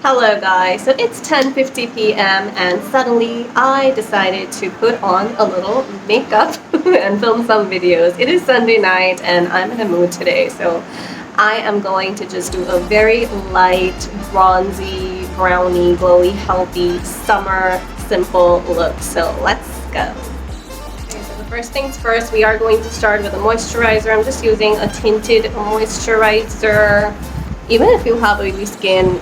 Hello guys, so it's 10:50 p.m. and suddenly I decided to put on a little makeup and film some videos. It is Sunday night and I'm in a mood today, so I am going to just do a very light, bronzy, browny, glowy, healthy, summer, simple look. So let's go. Okay, so the first things first, we are going to start with a moisturizer. I'm just using a tinted moisturizer. Even if you have oily skin,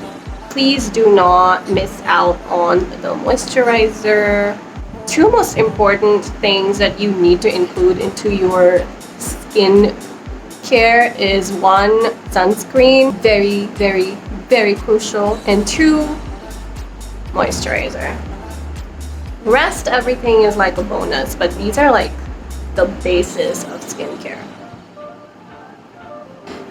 please do not miss out on the moisturizer. Two most important things that you need to include into your skin care is one, sunscreen, very crucial, and two, moisturizer. Rest, everything is like a bonus, but these are like the basis of skincare.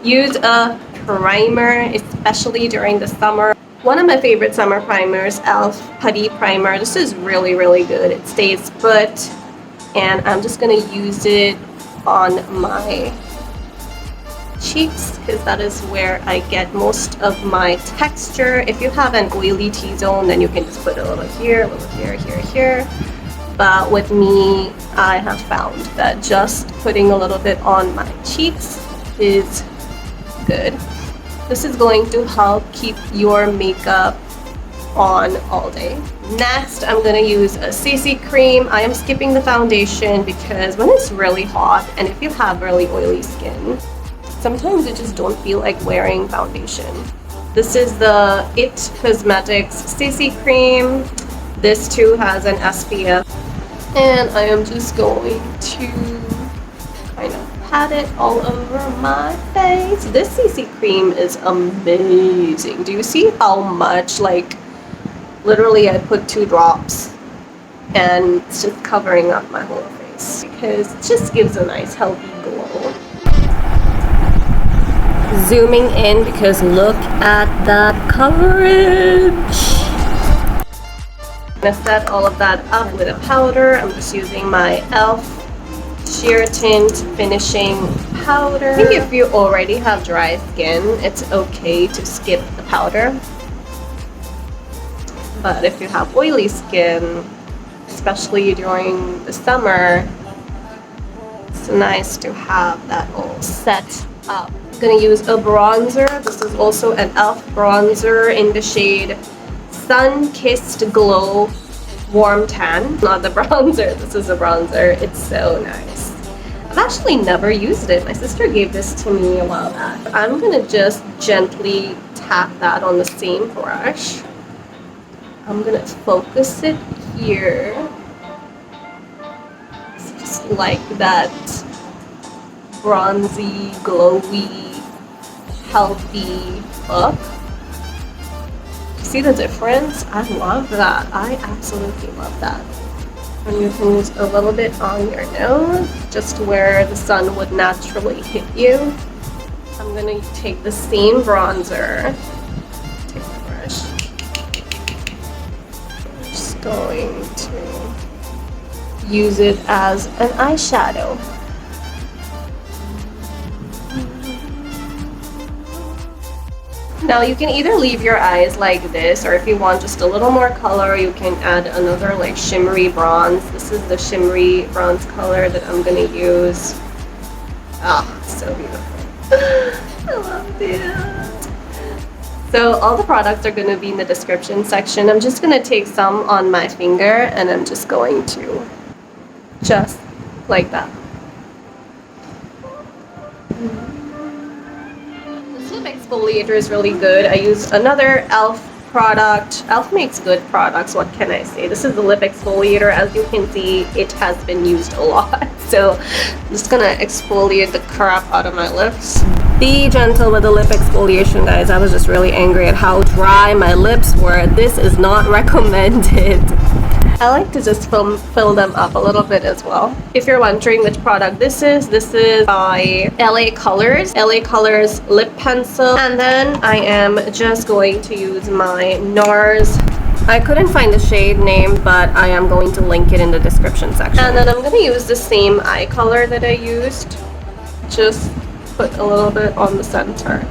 Use a primer, especially during the summer. One of my favorite summer primers, e.l.f. Putty Primer. This is really good. It stays put, and I'm just gonna use it on my cheeks because that is where I get most of my texture. If you have an oily T-zone, then you can just put a little here, a little here. But with me, I have found that just putting a little bit on my cheeks is good. This is going to help keep your makeup on all day. Next, I'm gonna use a CC cream. I am skipping the foundation because when it's really hot and if you have really oily skin, sometimes you just don't feel like wearing foundation. This is the It Cosmetics CC cream. This too has an SPF. And I am just going to kind of pat it all over my face. This CC cream is amazing. Do you see how much, like, literally I put 2 drops and it's just covering up my whole face because it just gives a nice healthy glow. Zooming in because look at that coverage. I'm gonna set all of that up with a powder. I'm just using my e.l.f. Sheer Tint Finishing Powder. I think if you already have dry skin, it's okay to skip the powder. But if you have oily skin, especially during the summer, it's nice to have that all set up. I'm gonna use a bronzer. This is also an e.l.f. bronzer in the shade Sun Kissed Glow Warm Tan. Not the bronzer, this is a bronzer. It's so nice. I've actually never used it. My sister gave this to me a while back. I'm gonna just gently tap that on the same brush. I'm gonna focus it here. It's just like that bronzy, glowy, healthy look. See the difference? I love that. I absolutely love that. And you can use a little bit on your nose, just where the sun would naturally hit you. I'm gonna take the same bronzer. Take the brush. I'm just going to use it as an eyeshadow. Now you can either leave your eyes like this, or if you want just a little more color, you can add another like shimmery bronze. This is the shimmery bronze color that I'm gonna use. Ah, oh, so beautiful. I love it. So all the products are gonna be in the description section. I'm just gonna take some on my finger and I'm just going to just like that. Exfoliator is really good. I use another e.l.f. product. e.l.f. makes good products, what can I say? This is the lip exfoliator. As you can see, it has been used a lot. So I'm just gonna exfoliate the crap out of my lips. Be gentle with the lip exfoliation, guys. I was just really angry at how dry my lips were. This is not recommended. I like to just fill them up a little bit as well. If you're wondering which product this is by LA Colors. LA Colors lip pencil. And then I am just going to use my NARS. I couldn't find the shade name, but I am going to link it in the description section. And then I'm going to use the same eye color that I used. Just put a little bit on the center.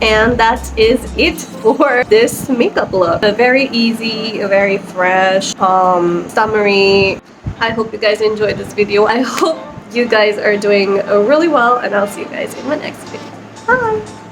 And that is it for this makeup look. A very easy, a very fresh, summery. I hope you guys enjoyed this video. I hope you guys are doing really well, and I'll see you guys in my next video. Bye!